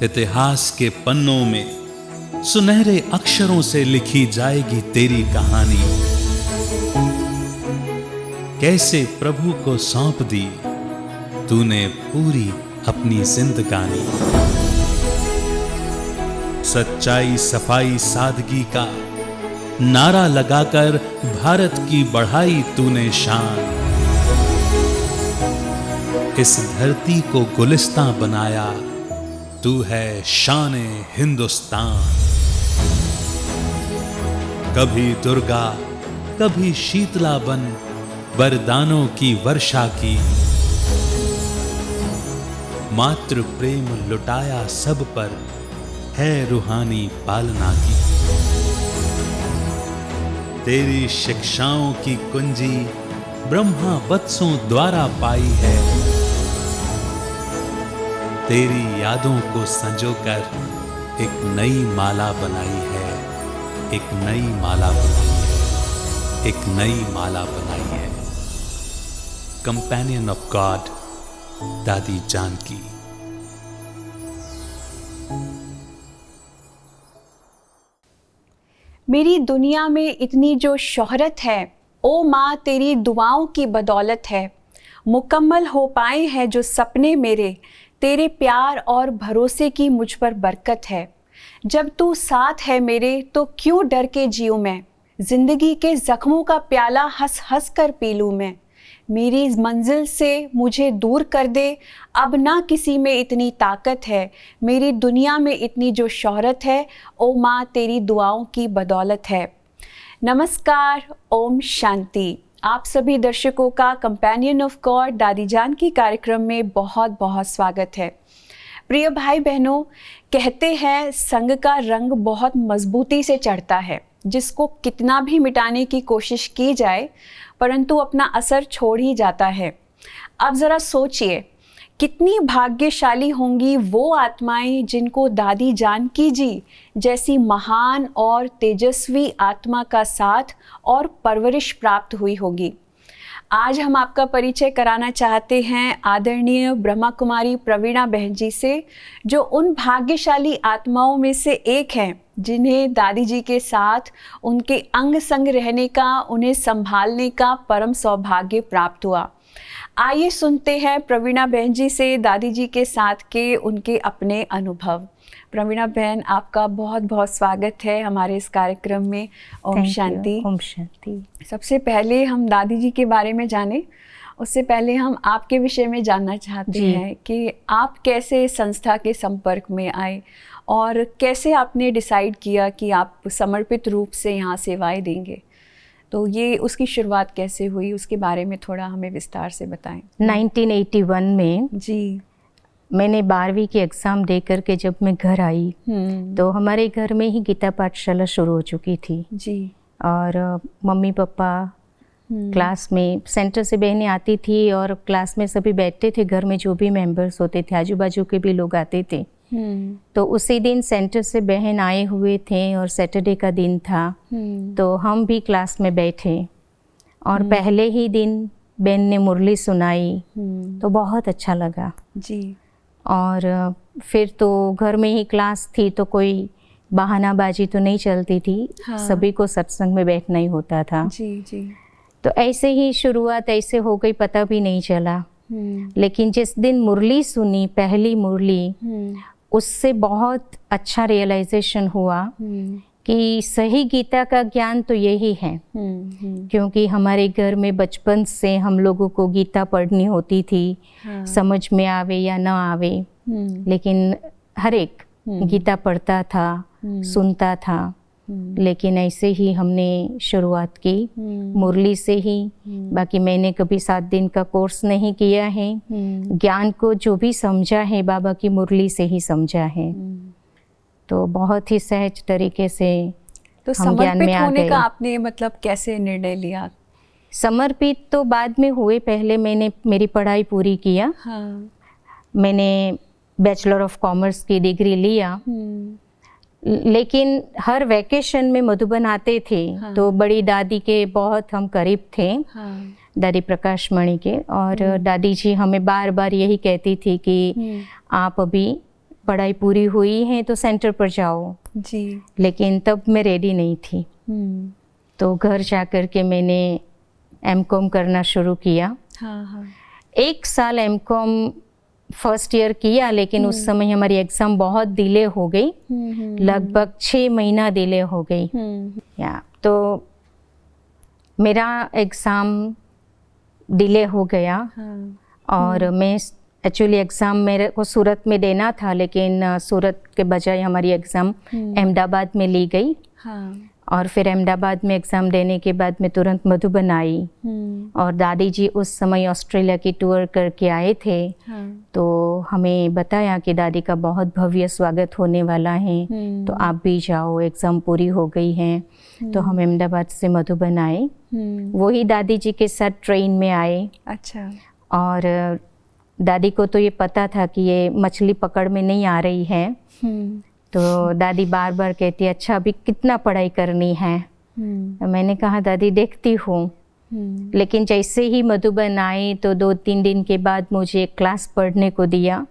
इतिहास के पन्नों में सुनहरे अक्षरों से लिखी जाएगी तेरी कहानी। कैसे प्रभु को सौंप दी तूने पूरी अपनी जिंदगानी। सच्चाई, सफाई, सादगी का नारा लगाकर भारत की बढ़ाई तूने शान। इस धरती को गुलिस्तां बनाया तू है शान-ए हिंदुस्तान। कभी दुर्गा, कभी शीतला बन वरदानों की वर्षा की। मातृ प्रेम लुटाया सब पर है रूहानी पालना की। तेरी शिक्षाओं की कुंजी ब्रह्मा वत्सों द्वारा पाई है। तेरी यादों को संजोकर एक नई माला बनाई है, एक नई माला बनाई है, एक नई माला बनाई है। कंपेनियन ऑफ गॉड, दादी जानकी। मेरी दुनिया में इतनी जो शोहरत है, ओ माँ तेरी दुआओं की बदौलत है। मुकम्मल हो पाए हैं जो सपने मेरे, तेरे प्यार और भरोसे की मुझ पर बरकत है। जब तू साथ है मेरे तो क्यों डर के जीऊँ मैं। जिंदगी के जख्मों का प्याला हंस हंस कर पी लूँ मैं। मेरी मंजिल से मुझे दूर कर दे, अब ना किसी में इतनी ताकत है। मेरी दुनिया में इतनी जो शोहरत है, ओ माँ तेरी दुआओं की बदौलत है। नमस्कार, ओम शांति। आप सभी दर्शकों का कंपेनियन ऑफ गॉड दादी जानकी कार्यक्रम में बहुत बहुत स्वागत है। प्रिय भाई बहनों, कहते हैं संग का रंग बहुत मजबूती से चढ़ता है, जिसको कितना भी मिटाने की कोशिश की जाए परंतु अपना असर छोड़ ही जाता है। अब ज़रा सोचिए, कितनी भाग्यशाली होंगी वो आत्माएं जिनको दादी जानकी जी जैसी महान और तेजस्वी आत्मा का साथ और परवरिश प्राप्त हुई होगी। आज हम आपका परिचय कराना चाहते हैं आदरणीय ब्रह्मा कुमारी प्रवीणा बहन जी से, जो उन भाग्यशाली आत्माओं में से एक हैं जिन्हें दादी जी के साथ उनके अंग संग रहने का, उन्हें संभालने का परम सौभाग्य प्राप्त हुआ। आइए सुनते हैं प्रवीणा बहन जी से दादी जी के साथ के उनके अपने अनुभव। प्रवीणा बहन, आपका बहुत बहुत स्वागत है हमारे इस कार्यक्रम में। ओम शांति। ओम शांति। सबसे पहले हम दादी जी के बारे में जाने, उससे पहले हम आपके विषय में जानना चाहते हैं कि आप कैसे संस्था के संपर्क में आए और कैसे आपने डिसाइड किया कि आप समर्पित रूप से यहाँ सेवाएं देंगे। तो ये उसकी शुरुआत कैसे हुई, उसके बारे में थोड़ा हमें विस्तार से बताएं। 1981 में जी मैंने 12वीं की एग्ज़ाम दे करके जब मैं घर आई तो हमारे घर में ही गीता पाठशाला शुरू हो चुकी थी जी। और मम्मी पापा क्लास में, सेंटर से बहनें आती थी और क्लास में सभी बैठते थे। घर में जो भी मेंबर्स होते थे, आजू बाजू के भी लोग आते थे। तो उसी दिन सेंटर से बहन आए हुए थे और सैटरडे का दिन था, तो हम भी क्लास में बैठे और पहले ही दिन बहन ने मुरली सुनाई तो बहुत अच्छा लगा जी। और फिर तो घर में ही क्लास थी तो कोई बहानाबाजी तो नहीं चलती थी। हाँ। सभी को सत्संग में बैठना ही होता था। जी जी। तो ऐसे ही शुरुआत ऐसे हो गई, पता भी नहीं चला। लेकिन जिस दिन मुरली सुनी, पहली मुरली, उससे बहुत अच्छा रियलाइजेशन हुआ कि सही गीता का ज्ञान तो यही है। क्योंकि हमारे घर में बचपन से हम लोगों को गीता पढ़नी होती थी। हाँ। समझ में आवे या ना आवे, लेकिन हर एक गीता पढ़ता था, सुनता था। लेकिन ऐसे ही हमने शुरुआत की मुरली से ही। बाकी मैंने कभी 7 दिन का कोर्स नहीं किया है। ज्ञान को जो भी समझा है बाबा की मुरली से ही समझा है। तो बहुत ही सहज तरीके से तो हम ज्ञान में आ होने गए। का आपने मतलब कैसे निर्णय लिया? समर्पित तो बाद में हुए, पहले मैंने मेरी पढ़ाई पूरी किया। हाँ। मैंने बैचलर ऑफ कॉमर्स की डिग्री लिया। लेकिन हर वैकेशन में मधुबन आते थे। हाँ। तो बड़ी दादी के बहुत हम करीब थे। हाँ। दादी प्रकाश मणि के। और दादी जी हमें बार बार यही कहती थी कि आप अभी पढ़ाई पूरी हुई है तो सेंटर पर जाओ। जी। लेकिन तब मैं रेडी नहीं थी। तो घर जा कर के मैंने एमकॉम करना शुरू किया। हाँ हाँ। 1 साल एमकॉम फर्स्ट ईयर किया, लेकिन उस समय हमारी एग्ज़ाम बहुत डिले हो गई, लगभग 6 महीना डिले हो गई। या तो मेरा एग्ज़ाम डिले हो गया। हाँ। और मैं एक्चुअली एग्ज़ाम मेरे को सूरत में देना था, लेकिन सूरत के बजाय हमारी एग्ज़ाम अहमदाबाद में ली गई। हाँ। और फिर अहमदाबाद में एग्ज़ाम देने के बाद मैं तुरंत मधुबन आई। और दादी जी उस समय ऑस्ट्रेलिया की टूर करके आए थे। हाँ। तो हमें बताया कि दादी का बहुत भव्य स्वागत होने वाला है, तो आप भी जाओ, एग्ज़ाम पूरी हो गई है। तो हम अहमदाबाद से मधुबन आए। वही दादी जी के साथ ट्रेन में आए। अच्छा। और दादी को तो ये पता था कि ये मछली पकड़ में नहीं आ रही है। तो दादी बार बार कहती, अच्छा अभी कितना पढ़ाई करनी है? तो मैंने कहा दादी देखती हूँ। लेकिन जैसे ही मधुबन आए तो 2-3 दिन के बाद मुझे एक क्लास पढ़ने को दिया।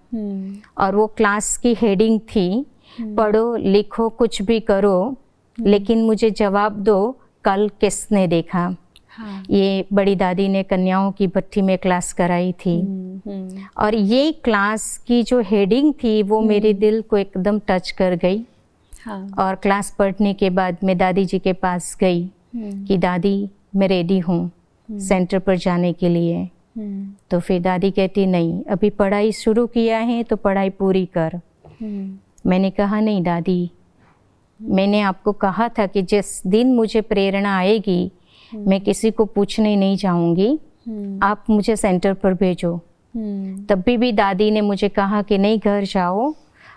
और वो क्लास की हेडिंग थी, पढ़ो लिखो कुछ भी करो, लेकिन मुझे जवाब दो कल किसने देखा। हाँ। ये बड़ी दादी ने कन्याओं की भट्टी में क्लास कराई थी। और ये क्लास की जो हेडिंग थी वो मेरे दिल को एकदम टच कर गई। हाँ। और क्लास पढ़ने के बाद मैं दादी जी के पास गई कि दादी मैं रेडी हूँ सेंटर पर जाने के लिए। तो फिर दादी कहती, नहीं अभी पढ़ाई शुरू किया है तो पढ़ाई पूरी कर। मैंने कहा, नहीं दादी, मैंने आपको कहा था कि जिस दिन मुझे प्रेरणा आएगी मैं किसी को पूछने नहीं जाऊंगी, आप मुझे सेंटर पर भेजो। तब भी दादी ने मुझे कहा कि नहीं, घर जाओ,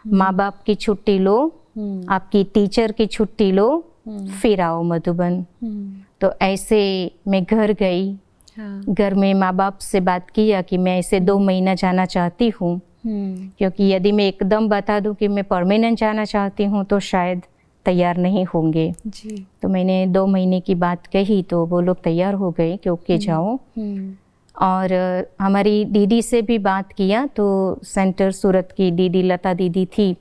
माँ बाप की छुट्टी लो, आपकी टीचर की छुट्टी लो, फिर आओ मधुबन। तो ऐसे मैं घर गई। हाँ। घर में माँ बाप से बात किया कि मैं ऐसे 2 महीना जाना चाहती हूँ, क्योंकि यदि मैं एकदम बता दूँ कि मैं परमानेंट जाना चाहती हूँ तो शायद तैयार नहीं होंगे। जी। तो मैंने 2 महीने की बात कही तो वो लोग तैयार हो गए कि ओके जाओ। और हमारी दीदी से भी बात किया, तो सेंटर सूरत की दीदी लता दीदी थी।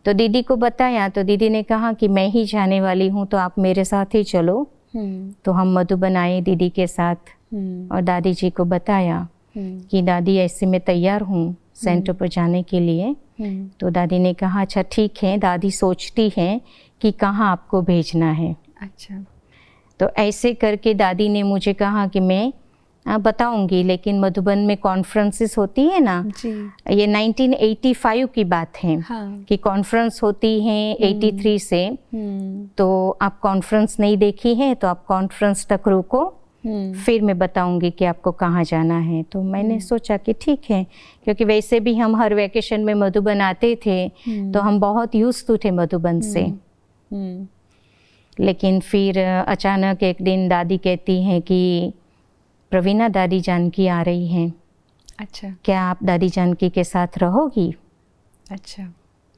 तो दीदी को बताया तो दीदी ने कहा कि मैं ही जाने वाली हूँ तो आप मेरे साथ ही चलो। तो हम मधुबन आए दीदी के साथ और दादी जी को बताया कि दादी ऐसे मैं तैयार हूँ सेंटर पर जाने के लिए। तो दादी ने कहा, अच्छा ठीक है, दादी सोचती हैं कि कहाँ आपको भेजना है। अच्छा। तो ऐसे करके दादी ने मुझे कहा कि मैं बताऊंगी, लेकिन मधुबन में कॉन्फ्रेंसेस होती है ना। जी। ये 1985 की बात है। हाँ। कि कॉन्फ्रेंस होती है 83 से। तो आप कॉन्फ्रेंस नहीं देखी है तो आप कॉन्फ्रेंस तक रुको, फिर मैं बताऊंगी कि आपको कहाँ जाना है। तो मैंने सोचा कि ठीक है, क्योंकि वैसे भी हम हर वेकेशन में मधुबन आते थे तो हम बहुत यूज्ड थे मधुबन से। लेकिन फिर अचानक एक दिन दादी कहती हैं कि प्रवीणा दादी जानकी आ रही हैं। अच्छा। क्या आप दादी जानकी के साथ रहोगी? अच्छा।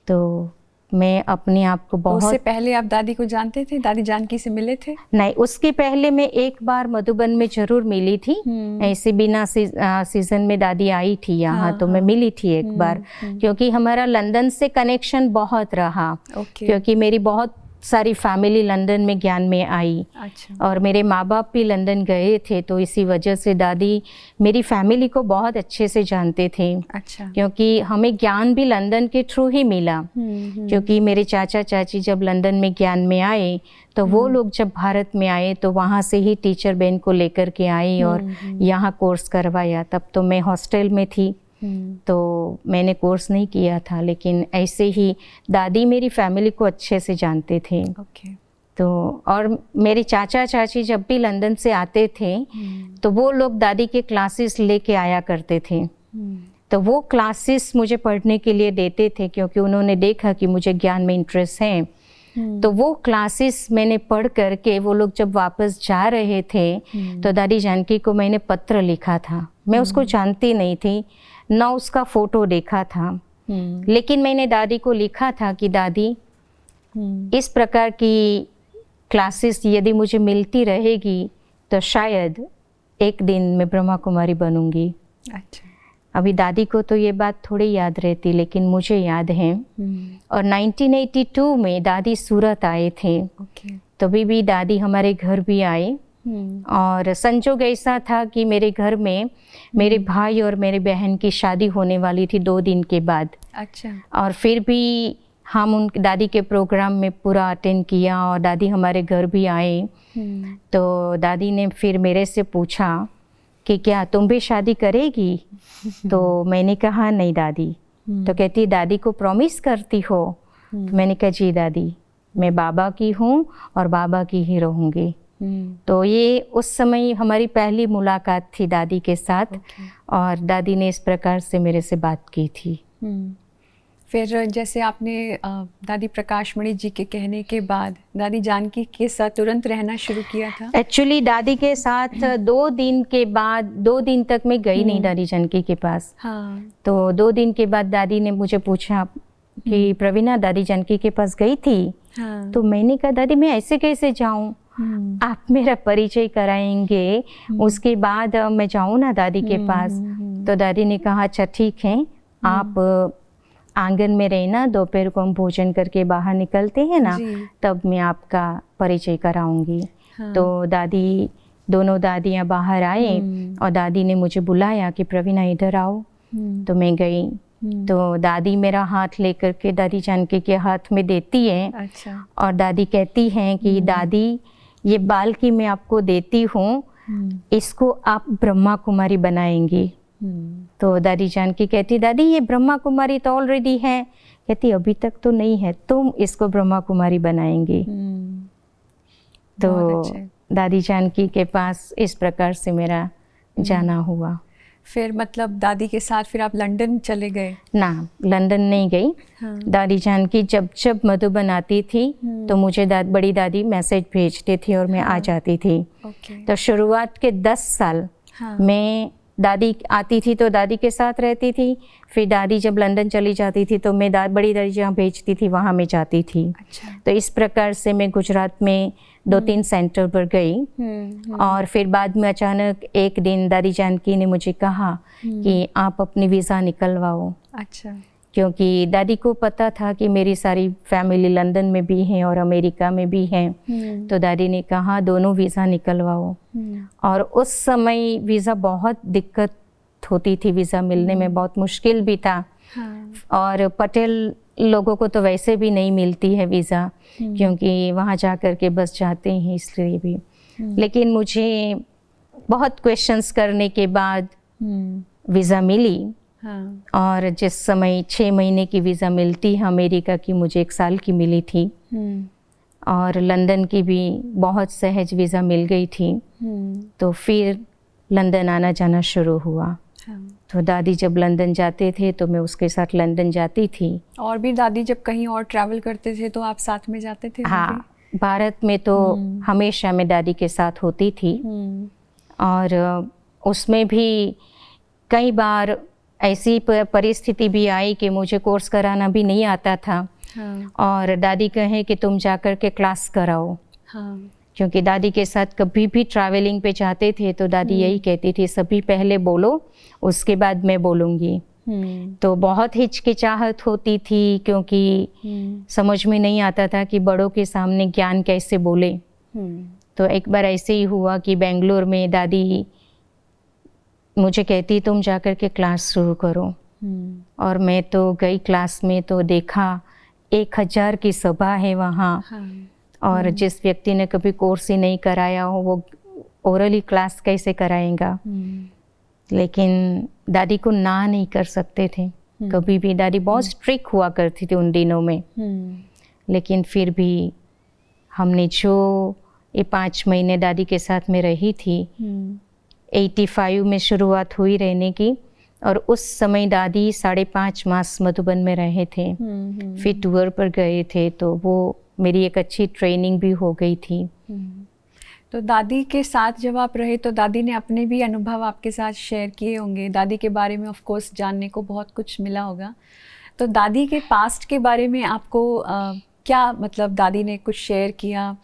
तो मैं अपने आप को बहुत, उससे पहले आप दादी को जानते थे? दादी जानकी से मिले थे? नहीं, उसके पहले मैं एक बार मधुबन में जरूर मिली थी। ऐसे बिना सीजन में दादी आई थी यहाँ। हाँ, तो मैं मिली थी एक बार, क्योंकि हमारा लंदन से कनेक्शन बहुत रहा। क्योंकि मेरी बहुत सारी फैमिली लंदन में ज्ञान में आई। अच्छा। और मेरे माँ बाप भी लंदन गए थे, तो इसी वजह से दादी मेरी फैमिली को बहुत अच्छे से जानते थे। अच्छा। क्योंकि हमें ज्ञान भी लंदन के थ्रू ही मिला। क्योंकि मेरे चाचा चाची जब लंदन में ज्ञान में आए तो वो लोग जब भारत में आए तो वहाँ से ही टीचर बहन को लेकर के आई और यहाँ कोर्स करवाया। तब तो मैं हॉस्टल में थी तो मैंने कोर्स नहीं किया था, लेकिन ऐसे ही दादी मेरी फैमिली को अच्छे से जानते थे। ओके। तो और मेरे चाचा चाची जब भी लंदन से आते थे तो वो लोग दादी के क्लासेस लेके आया करते थे। तो वो क्लासेस मुझे पढ़ने के लिए देते थे, क्योंकि उन्होंने देखा कि मुझे ज्ञान में इंटरेस्ट है। तो वो क्लासेस मैंने पढ़ करके वो लोग जब वापस जा रहे थे तो दादी जानकी को मैंने पत्र लिखा था। मैं उसको जानती नहीं थी, ना उसका फोटो देखा था, लेकिन मैंने दादी को लिखा था कि दादी इस प्रकार की क्लासेस यदि मुझे मिलती रहेगी तो शायद एक दिन मैं ब्रह्मा कुमारी बनूंगी। अच्छा। अभी दादी को तो ये बात थोड़ी याद रहती, लेकिन मुझे याद है। और 1982 में दादी सूरत आए थे, तभी भी दादी हमारे घर भी आए। और संजोग ऐसा था कि मेरे घर में मेरे भाई और मेरी बहन की शादी होने वाली थी 2 दिन के बाद। अच्छा। और फिर भी हम उन दादी के प्रोग्राम में पूरा अटेंड किया और दादी हमारे घर भी आए। तो दादी ने फिर मेरे से पूछा कि क्या तुम भी शादी करेगी? तो मैंने कहा नहीं दादी। तो कहती दादी को प्रॉमिस करती हो? तो मैंने कहा जी दादी, मैं बाबा की हूँ और बाबा की ही रहूँगी। तो ये उस समय हमारी पहली मुलाकात थी दादी के साथ। और दादी ने इस प्रकार से मेरे से बात की थी। फिर जैसे आपने दादी प्रकाशमणि जी के कहने के बाद दादी जानकी के साथ तुरंत रहना शुरू किया था? एक्चुअली दादी के साथ 2 दिन के बाद, 2 दिन तक मैं गई नहीं दादी जानकी के पास। हाँ। तो 2 दिन के बाद दादी ने मुझे पूछा कि प्रवीणा दादी जानकी के पास गई थी? हाँ। तो मैंने कहा दादी मैं ऐसे कैसे जाऊं, आप मेरा परिचय कराएंगे, उसके बाद मैं जाऊं ना दादी के पास। तो दादी ने कहा अच्छा ठीक है, आप आंगन में रहना, दोपहर को हम भोजन करके बाहर निकलते हैं ना, तब मैं आपका परिचय कराऊंगी। हाँ। तो दादी, दोनों दादियाँ बाहर आए और दादी ने मुझे बुलाया कि प्रवीणा इधर आओ। तो मैं गई। तो दादी मेरा हाथ लेकर के दादी जानकी के हाथ में देती है। अच्छा। और दादी कहती हैं कि दादी ये बाल की मैं आपको देती हूँ, इसको आप ब्रह्मा कुमारी बनाएंगी। तो दादी जानकी कहती दादी ये ब्रह्मा कुमारी तो ऑलरेडी है। कहती अभी तक तो नहीं है, तुम इसको ब्रह्मा कुमारी बनाएंगी। तो दादी जानकी के पास इस प्रकार से मेरा जाना हुआ। फिर मतलब दादी के साथ फिर आप लंदन चले गए? ना, लंदन नहीं गई। हाँ। दादी जानकी जब जब मधुबन आती थी तो मुझे बड़ी दादी मैसेज भेजती थी और मैं आ जाती थी। तो शुरुआत के 10 साल मैं दादी आती थी तो दादी के साथ रहती थी। फिर दादी जब लंदन चली जाती थी तो मैं बड़ी दादी जहाँ भेजती थी वहाँ मैं जाती थी। अच्छा। तो इस प्रकार से मैं गुजरात में 2-3 सेंटर पर गई। और फिर बाद में अचानक एक दिन दादी जानकी ने मुझे कहा कि आप अपनी वीज़ा निकलवाओ। अच्छा। क्योंकि दादी को पता था कि मेरी सारी फैमिली लंदन में भी है और अमेरिका में भी है। तो दादी ने कहा दोनों वीज़ा निकलवाओ। और उस समय वीज़ा बहुत दिक्कत होती थी, वीज़ा मिलने में बहुत मुश्किल भी था। हाँ। और पटेल लोगों को तो वैसे भी नहीं मिलती है वीज़ा, क्योंकि वहाँ जा कर के बस जाते हैं, इसलिए भी। लेकिन मुझे बहुत क्वेश्चंस करने के बाद वीज़ा मिली। हाँ। और जिस समय 6 महीने की वीज़ा मिलती है अमेरिका की, मुझे 1 साल की मिली थी। और लंदन की भी बहुत सहज वीज़ा मिल गई थी। तो फिर लंदन आना जाना शुरू हुआ। हाँ। तो दादी जब लंदन जाते थे तो मैं उसके साथ लंदन जाती थी। और भी दादी जब कहीं और ट्रैवल करते थे तो आप साथ में जाते थे? हाँ, भारत में तो हमेशा मैं दादी के साथ होती थी। और उसमें भी कई बार ऐसी परिस्थिति भी आई कि मुझे कोर्स कराना भी नहीं आता था। हाँ। और दादी कहे कि तुम जाकर के क्लास कराओ। हाँ। क्योंकि दादी के साथ कभी भी ट्रैवलिंग पे जाते थे तो दादी यही कहती थी सभी पहले बोलो, उसके बाद मैं बोलूँगी। तो बहुत हिचकिचाहट होती थी, क्योंकि समझ में नहीं आता था कि बड़ों के सामने ज्ञान कैसे बोले। तो एक बार ऐसे ही हुआ कि बेंगलोर में दादी मुझे कहती तुम जाकर के क्लास शुरू करो। और मैं तो गई क्लास में तो देखा 1000 की सभा है वहाँ। हाँ। और जिस व्यक्ति ने कभी कोर्स ही नहीं कराया हो वो ओरली क्लास कैसे कराएगा। लेकिन दादी को ना नहीं कर सकते थे कभी भी। दादी बहुत स्ट्रिक्ट हुआ करती थी उन दिनों में। लेकिन फिर भी हमने जो ये 5 महीने दादी के साथ में रही थी, 85 में शुरुआत हुई रहने की। और उस समय दादी 5.5 मास मधुबन में रहे थे। फिर टूर पर गए थे, तो वो मेरी एक अच्छी ट्रेनिंग भी हो गई थी। तो दादी के साथ जब आप रहे तो दादी ने अपने भी अनुभव आपके साथ शेयर किए होंगे। दादी के बारे में ऑफ कोर्स जानने को बहुत कुछ मिला होगा। तो दादी के पास्ट के बारे में आपको क्या मतलब दादी ने कुछ शेयर किया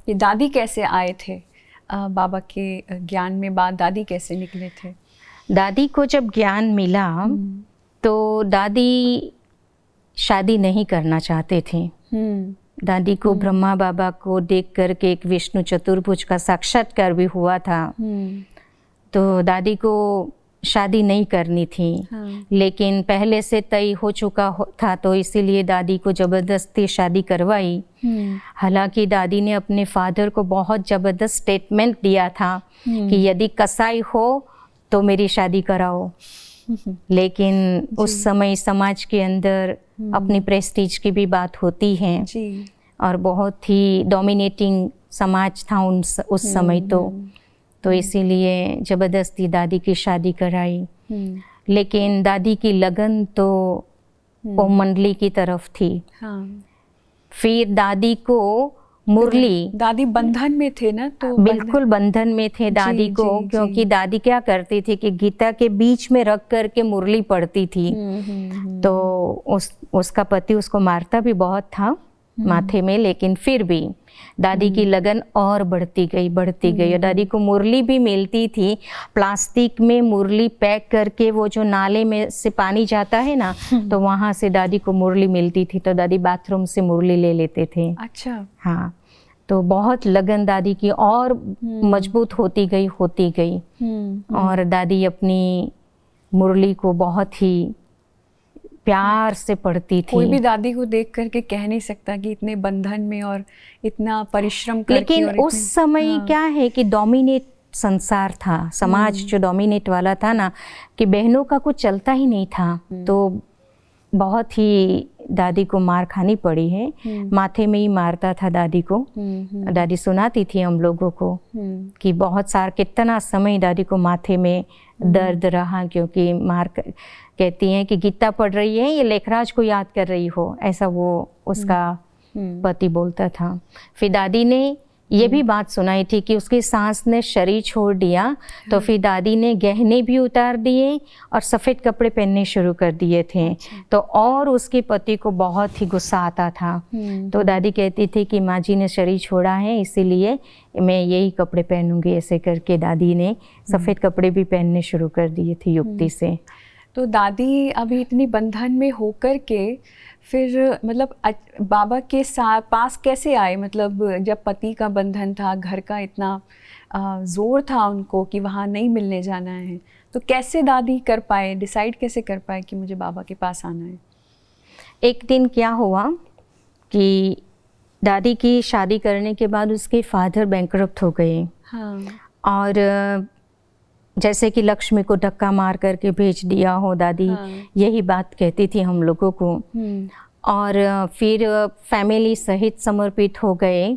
कि दादी कैसे आए थे बाबा के ज्ञान में, बाद दादी कैसे निकले थे? दादी को जब ज्ञान मिला तो दादी शादी नहीं करना चाहते थे। दादी को ब्रह्मा बाबा को देख करके एक विष्णु चतुर्भुज का साक्षात्कार भी हुआ था। तो दादी को शादी नहीं करनी थी। लेकिन पहले से तय हो चुका था तो इसीलिए दादी को ज़बरदस्ती शादी करवाई। हालांकि दादी ने अपने फादर को बहुत ज़बरदस्त स्टेटमेंट दिया था कि यदि कसाई हो तो मेरी शादी कराओ। लेकिन उस समय समाज के अंदर अपनी प्रेस्टीज की भी बात होती है और बहुत ही डोमिनेटिंग समाज था उस समय तो इसीलिए ज़बरदस्ती दादी की शादी कराई। लेकिन दादी की लगन तो ओम मंडली की तरफ थी। फिर दादी को मुरली, दादी बंधन में थे ना, तो बिल्कुल बंधन में थे दादी को, क्योंकि दादी क्या करती थी कि गीता के बीच में रख करके मुरली पढ़ती थी। तो उसका पति उसको मारता भी बहुत था माथे में, लेकिन फिर भी दादी की लगन और बढ़ती गई और दादी को मुरली भी मिलती थी प्लास्टिक में, मुरली पैक करके, वो जो नाले में से पानी जाता है ना तो वहाँ से दादी को मुरली मिलती थी। तो दादी बाथरूम से मुरली ले लेते थे। अच्छा। हाँ, तो बहुत लगन दादी की और मजबूत होती गई और दादी अपनी मुरली को बहुत ही प्यार से पढ़ती थी। कोई भी दादी को देख करके कह नहीं सकता कि इतने बंधन में और इतना परिश्रम करके। लेकिन उस समय क्या है कि डोमिनेट संसार था, समाज जो डोमिनेट वाला था ना, कि बहनों का कुछ चलता ही नहीं था। तो बहुत ही दादी को मार खानी पड़ी है। माथे में ही मारता था दादी को। दादी सुनाती थी हम लोगों को कि बहुत सारा कितना समय दादी को माथे में दर्द रहा, क्योंकि मार कहती हैं कि गीता पढ़ रही है, ये लेखराज को याद कर रही हो, ऐसा वो उसका पति बोलता था। फिर दादी ने ये भी बात सुनाई थी कि उसकी सास ने शरीर छोड़ दिया तो फिर दादी ने गहने भी उतार दिए और सफ़ेद कपड़े पहनने शुरू कर दिए थे। तो और उसके पति को बहुत ही गुस्सा आता था। तो दादी कहती थी कि माँ जी ने शरीर छोड़ा है इसीलिए मैं यही कपड़े पहनूंगी, ऐसे करके दादी ने सफ़ेद कपड़े भी पहनने शुरू कर दिए थे युक्ति से। तो दादी अभी इतनी बंधन में होकर के फिर मतलब बाबा के साथ पास कैसे आए? मतलब जब पति का बंधन था, घर का इतना ज़ोर था उनको कि वहाँ नहीं मिलने जाना है, तो कैसे दादी कर पाए, डिसाइड कैसे कर पाए कि मुझे बाबा के पास आना है? एक दिन क्या हुआ कि दादी की शादी करने के बाद उसके फादर बैंकरप्ट हो गए। हाँ। और जैसे कि लक्ष्मी को धक्का मार करके भेज दिया हो, दादी यही बात कहती थी हम लोगों को। और फिर फैमिली सहित समर्पित हो गए।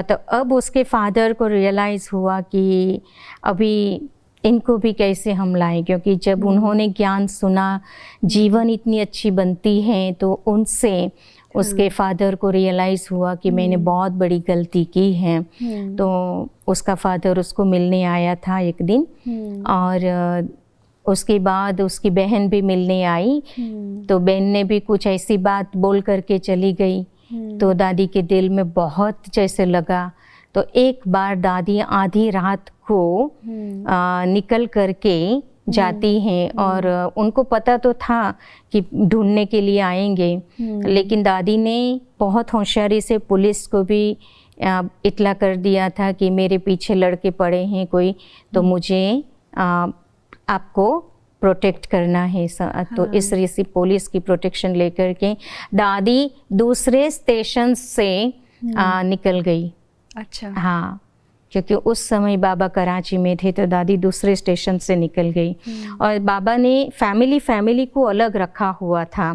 तो अब उसके फादर को रियलाइज़ हुआ कि अभी इनको भी कैसे हम लाएं, क्योंकि जब उन्होंने ज्ञान सुना जीवन इतनी अच्छी बनती है तो उनसे उसके फादर को रियलाइज़ हुआ कि मैंने बहुत बड़ी गलती की है। तो उसका फादर उसको मिलने आया था एक दिन और उसके बाद उसकी बहन भी मिलने आई। तो बहन ने भी कुछ ऐसी बात बोल करके चली गई। तो दादी के दिल में बहुत जैसे लगा। तो एक बार दादी आधी रात को निकल करके जाती हैं और उनको पता तो था कि ढूंढने के लिए आएंगे, लेकिन दादी ने बहुत होशियारी से पुलिस को भी इत्तला कर दिया था कि मेरे पीछे लड़के पड़े हैं कोई, तो मुझे आपको प्रोटेक्ट करना है। तो इस तरह से पुलिस की प्रोटेक्शन लेकर के दादी दूसरे स्टेशन से निकल गई। अच्छा। हाँ, क्योंकि उस समय बाबा कराची में थे तो दादी दूसरे स्टेशन से निकल गई। और बाबा ने फैमिली को अलग रखा हुआ था।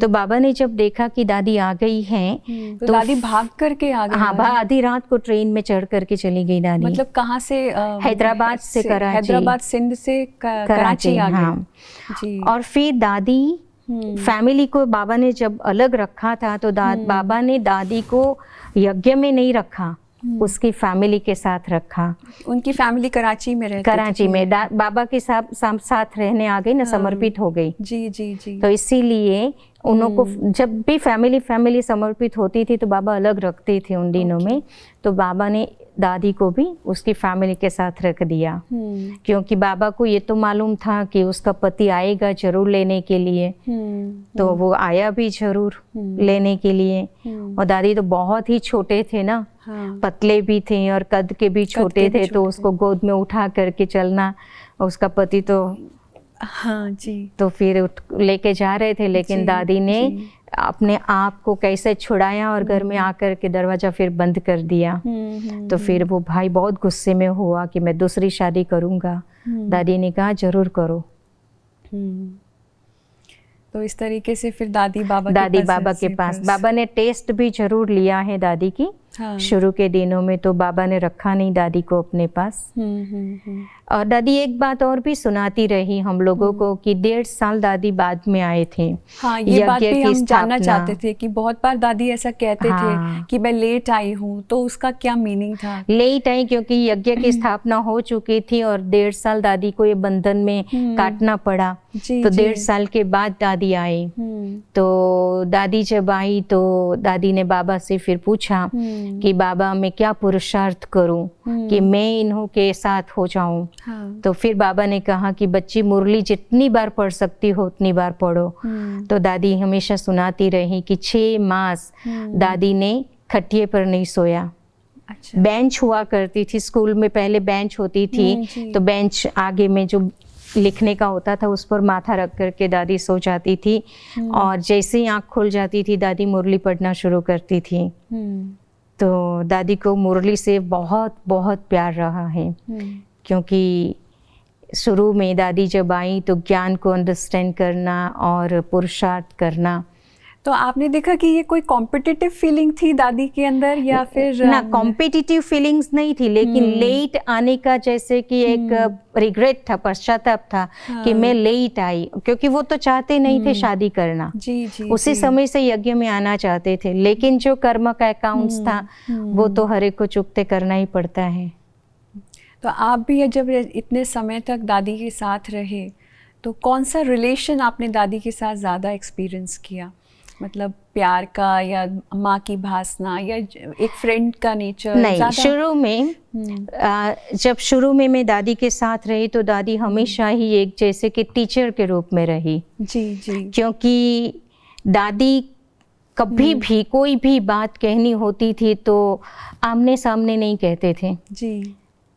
तो बाबा ने जब देखा कि दादी आ गई हैं तो दादी भाग करके आ गई। हाँ, आधी रात को ट्रेन में चढ़ करके चली गई दादी। मतलब कहाँ से? हैदराबाद से कराची। हैदराबाद सिंध से कराची आ गई। हाँ जी। और फिर दादी फैमिली को बाबा ने जब अलग रखा था तो बाबा ने दादी को यज्ञ में नहीं रखा, उसकी फैमिली के साथ रखा। उनकी फैमिली कराची में रहती कराची में बाबा के साथ रहने आ गई ना। हाँ, समर्पित हो गई। जी जी जी। तो इसीलिए उनको जब भी फैमिली समर्पित होती थी तो बाबा अलग रखते थे उन दिनों में। तो बाबा ने दादी को भी उसकी फैमिली के साथ रख दिया, क्योंकि बाबा को ये तो मालूम था कि उसका पति आएगा जरूर लेने के लिए। तो वो आया भी जरूर लेने के लिए। और दादी तो बहुत ही छोटे थे ना, पतले भी थे और कद के भी छोटे थे, तो उसको गोद में उठा करके चलना, उसका पति तो हाँ जी, तो फिर लेके जा रहे थे, लेकिन दादी ने अपने आप को कैसे छुड़ाया और घर में आकर के दरवाजा फिर बंद कर दिया। तो फिर वो भाई बहुत गुस्से में हुआ कि मैं दूसरी शादी करूँगा। दादी ने कहा जरूर करो। तो इस तरीके से फिर दादी बाबा के पास बाबा ने टेस्ट भी जरूर लिया है दादी की। शुरू के दिनों में तो बाबा ने रखा नहीं दादी को अपने पास। और दादी एक बात और भी सुनाती रही हम लोगों को कि 1.5 साल दादी बाद में आए थे। हाँ, ये बात भी हम जानना चाहते थे कि बहुत बार दादी ऐसा कहते थे कि मैं लेट आई हूँ, तो उसका क्या मीनिंग था? लेट आई क्योंकि यज्ञ की स्थापना हो चुकी थी और 1.5 साल दादी को ये बंधन में काटना पड़ा। तो 1.5 साल के बाद दादी आई। तो दादी जब आई तो दादी ने बाबा से फिर पूछा कि बाबा मैं क्या पुरुषार्थ करूं कि मैं इन्हों के साथ हो जाऊं। तो फिर बाबा ने कहा कि बच्ची मुरली जितनी बार पढ़ सकती हो उतनी बार पढ़ो। तो दादी हमेशा सुनाती रही कि 6 मास दादी ने खटिए पर नहीं सोया। अच्छा। बेंच हुआ करती थी स्कूल में, पहले बेंच होती थी, तो बेंच आगे में जो लिखने का होता था उस पर माथा रख करके दादी सो जाती थी। और जैसे ही आँख खुल जाती थी दादी मुरली पढ़ना शुरू करती थी। तो दादी को मुरली से बहुत बहुत प्यार रहा है, क्योंकि शुरू में दादी जब आई तो ज्ञान को अंडरस्टैंड करना और पुरुषार्थ करना। तो आपने देखा कि ये कोई कॉम्पिटिटिव फीलिंग थी दादी के अंदर या फिर ना? कॉम्पिटिटिव फीलिंग्स नहीं थी, लेकिन लेट आने का जैसे कि एक रिग्रेट था, पश्चाताप था कि मैं लेट आई, क्योंकि वो तो चाहते नहीं थे शादी करना। जी, उसी समय से यज्ञ में आना चाहते थे, लेकिन जो कर्म का अकाउंट्स था वो तो हर एक को चुकते करना ही पड़ता है। तो आप भी जब इतने समय तक दादी के साथ रहे तो कौन सा रिलेशन आपने दादी के साथ ज़्यादा एक्सपीरियंस किया? मतलब प्यार का या माँ की भासना या एक फ्रेंड का नेचर? नहीं, शुरू में जब शुरू में मैं दादी के साथ रही तो दादी हमेशा ही एक जैसे कि टीचर के रूप में रही। जी, क्योंकि दादी कभी भी कोई भी बात कहनी होती थी तो आमने सामने नहीं कहते थे जी।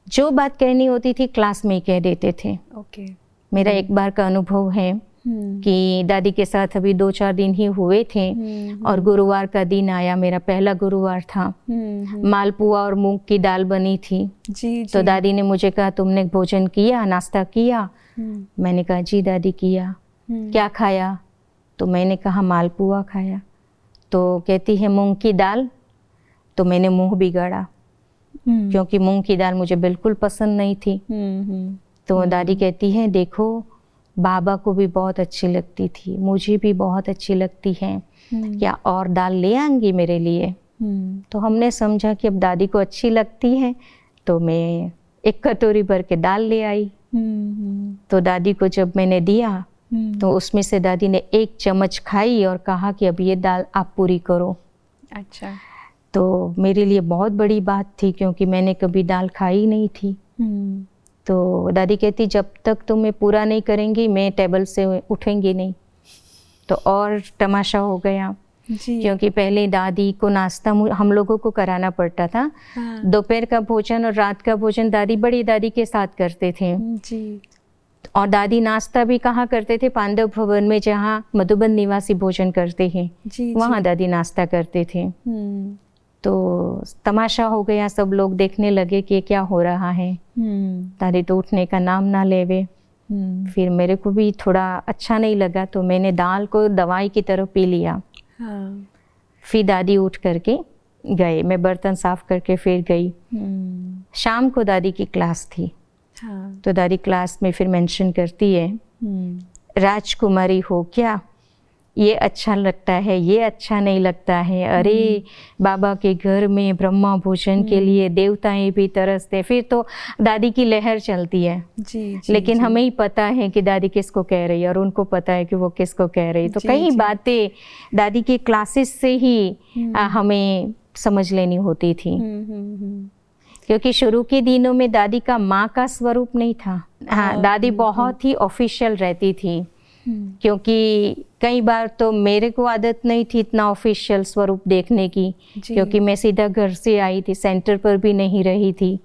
जो बात कहनी होती थी क्लास में ही कह देते थे। ओके। मेरा एक बार का अनुभव है कि दादी के साथ अभी 2-4 दिन ही हुए थे और गुरुवार का दिन आया, मेरा पहला गुरुवार था। मालपुआ और मूंग की दाल बनी थी। जी। तो दादी ने मुझे कहा तुमने भोजन किया, नाश्ता किया? मैंने कहा जी दादी किया। क्या खाया? तो मैंने कहा मालपुआ खाया। तो कहती है मूंग की दाल? तो मैंने मुंह बिगाड़ा, क्योंकि मूंग की दाल मुझे बिल्कुल पसंद नहीं थी। तो दादी कहती है देखो बाबा को भी बहुत अच्छी लगती थी, मुझे भी बहुत अच्छी लगती है, क्या और दाल ले आएंगी मेरे लिए? तो हमने समझा कि अब दादी को अच्छी लगती है, तो मैं एक कटोरी भर के दाल ले आई। तो दादी को जब मैंने दिया तो उसमें से दादी ने 1 चम्मच खाई और कहा कि अब ये दाल आप पूरी करो। अच्छा। तो मेरे लिए बहुत बड़ी बात थी, क्योंकि मैंने कभी दाल खाई नहीं थी। तो दादी कहती जब तक तुम्हें पूरा नहीं करेंगी मैं टेबल से उठेंगी नहीं। तो और तमाशा हो गया जी। क्योंकि पहले दादी को नाश्ता हम लोगों को कराना पड़ता था। दोपहर का भोजन और रात का भोजन दादी बड़ी दादी के साथ करते थे जी। और दादी नाश्ता भी कहाँ करते थे? पांडव भवन में, जहाँ मधुबन निवासी भोजन करते हैं वहाँ दादी नाश्ता करते थे। तो तमाशा हो गया, सब लोग देखने लगे कि क्या हो रहा है। दादी तो उठने का नाम ना लेवे। फिर मेरे को भी थोड़ा अच्छा नहीं लगा, तो मैंने दाल को दवाई की तरह पी लिया। फिर दादी उठ करके गए, मैं बर्तन साफ करके फिर गई। शाम को दादी की क्लास थी। तो दादी क्लास में फिर मेंशन करती है राजकुमारी हो क्या, ये अच्छा लगता है, ये अच्छा नहीं लगता है, अरे बाबा के घर में ब्रह्मा भोजन के लिए देवताएं भी तरसते, फिर तो दादी की लहर चलती है। जी, लेकिन हमें ही पता है कि दादी किसको कह रही है और उनको पता है कि वो किसको कह रही है। तो कई बातें दादी की क्लासेस से ही हमें समझ लेनी होती थी, क्योंकि शुरू के दिनों में दादी का माँ का स्वरूप नहीं था। हाँ, दादी बहुत ही ऑफिशियल रहती थी, क्योंकि कई बार तो मेरे को आदत नहीं थी इतना ऑफिशियल स्वरूप देखने की, क्योंकि मैं सीधा घर से आई थी, सेंटर पर भी नहीं रही थी।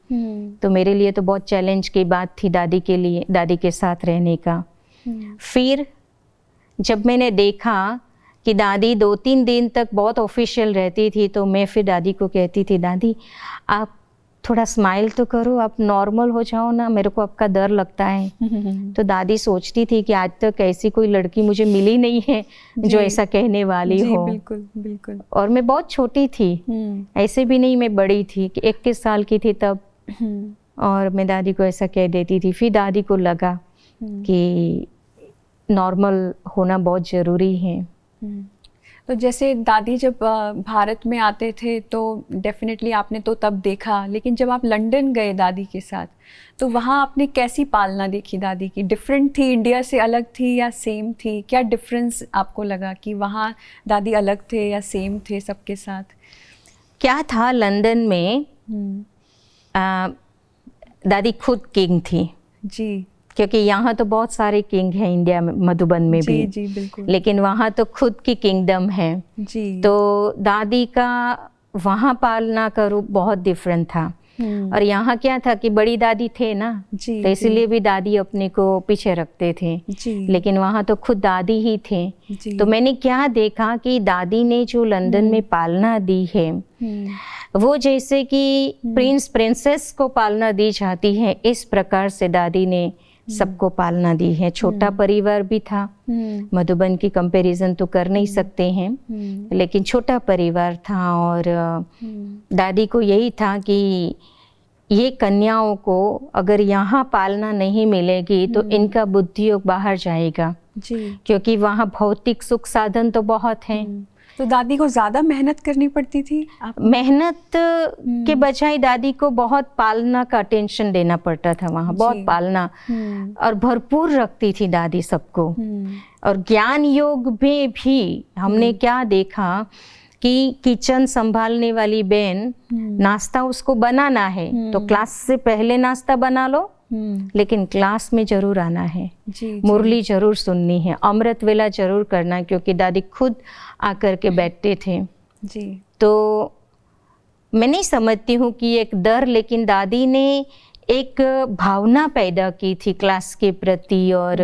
तो मेरे लिए तो बहुत चैलेंज की बात थी दादी के लिए, दादी के साथ रहने का। फिर जब मैंने देखा कि दादी 2-3 दिन तक बहुत ऑफिशियल रहती थी, तो मैं फिर दादी को कहती थी, दादी आप थोड़ा स्माइल तो करो, आप नॉर्मल हो जाओ ना, मेरे को आपका डर लगता है। तो दादी सोचती थी कि आज तक ऐसी कोई लड़की मुझे मिली नहीं है जो ऐसा कहने वाली हो। बिल्कुल बिल्कुल। और मैं बहुत छोटी थी, ऐसे भी नहीं मैं बड़ी थी, कि 21 साल की थी तब, और मैं दादी को ऐसा कह देती थी। फिर दादी को लगा कि नॉर्मल होना बहुत ज़रूरी है। तो जैसे दादी जब भारत में आते थे तो डेफिनेटली आपने तो तब देखा, लेकिन जब आप लंदन गए दादी के साथ, तो वहाँ आपने कैसी पालना देखी दादी की? डिफरेंट थी, इंडिया से अलग थी या सेम थी? क्या डिफरेंस आपको लगा कि वहाँ दादी अलग थे या सेम थे सबके साथ? क्या था, लंदन में दादी खुद किंग थी जी, क्योंकि यहाँ तो बहुत सारे किंग हैं इंडिया में, मधुबन में भी। जी बिल्कुल। लेकिन वहाँ तो खुद की किंगडम है जी। तो दादी का वहाँ पालना का रूप बहुत डिफरेंट था। और यहाँ क्या था कि बड़ी दादी थे ना, तो इसीलिए भी दादी अपने को पीछे रखते थे। लेकिन वहाँ तो खुद दादी ही थे। तो मैंने क्या देखा कि दादी ने जो लंदन में पालना दी है, वो जैसे कि प्रिंस प्रिंसेस को पालना दी जाती है, इस प्रकार से दादी ने सबको पालना दी है। छोटा परिवार भी था, मधुबन की कंपैरिजन तो कर नहीं सकते हैं, लेकिन छोटा परिवार था। और दादी को यही था कि ये कन्याओं को अगर यहाँ पालना नहीं मिलेगी तो इनका बुद्धि योग बाहर जाएगा, क्योंकि वहाँ भौतिक सुख साधन तो बहुत हैं। तो दादी को ज़्यादा मेहनत करनी पड़ती थी? मेहनत के बजाय दादी को बहुत पालना का अटेंशन देना पड़ता था वहाँ, बहुत पालना, और भरपूर रखती थी दादी सबको। और ज्ञान योग में भी हमने क्या देखा कि किचन संभालने वाली बहन, नाश्ता उसको बनाना है तो क्लास से पहले नाश्ता बना लो, लेकिन क्लास में जरूर आना है, मुरली जरूर सुननी है, अमृत वेला जरूर करना है, क्योंकि दादी खुद आकर के बैठते थे। तो मैं नहीं समझती हूँ कि एक डर, लेकिन दादी ने एक भावना पैदा की थी क्लास के प्रति और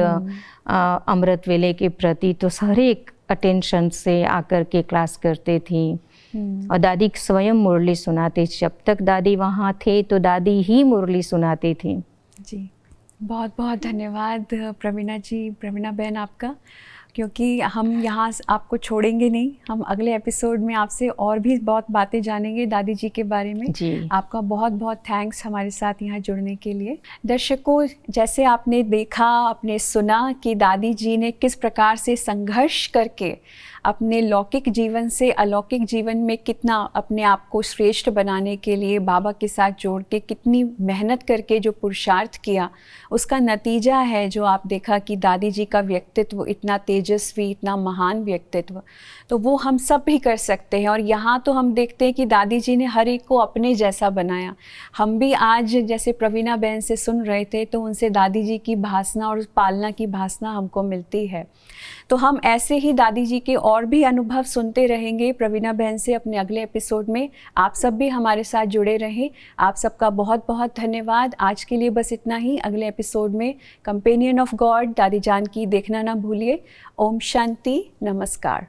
अमृत वेले के प्रति। तो सारे एक अटेंशन से आकर के क्लास करते थी। और दादी स्वयं मुरली सुनाती। जब तक दादी वहाँ थे तो दादी ही मुरली सुनाती थी। जी, बहुत बहुत धन्यवाद प्रवीणा जी, प्रवीणा बहन आपका, क्योंकि हम यहाँ आपको छोड़ेंगे नहीं। हम अगले एपिसोड में आपसे और भी बहुत बातें जानेंगे दादी जी के बारे में। जी। आपका बहुत बहुत थैंक्स हमारे साथ यहाँ जुड़ने के लिए। दर्शकों, जैसे आपने देखा, आपने सुना कि दादी जी ने किस प्रकार से संघर्ष करके अपने लौकिक जीवन से अलौकिक जीवन में कितना अपने आप को श्रेष्ठ बनाने के लिए बाबा के साथ जोड़ के कितनी मेहनत करके जो पुरुषार्थ किया, उसका नतीजा है जो आप देखा कि दादी जी का व्यक्तित्व इतना तेजस्वी, इतना महान व्यक्तित्व, तो वो हम सब भी कर सकते हैं। और यहाँ तो हम देखते हैं कि दादी जी ने हर एक को अपने जैसा बनाया। हम भी आज जैसे प्रवीणा बहन से सुन रहे थे तो उनसे दादी जी की भासना और पालना की भासना हमको मिलती है। तो हम ऐसे ही दादी जी के और भी अनुभव सुनते रहेंगे प्रवीणा बहन से अपने अगले एपिसोड में। आप सब भी हमारे साथ जुड़े रहें। आप सबका बहुत बहुत धन्यवाद। आज के लिए बस इतना ही। अगले एपिसोड में कंपेनियन ऑफ गॉड दादी जान की देखना ना भूलिए। ओम शांति, नमस्कार।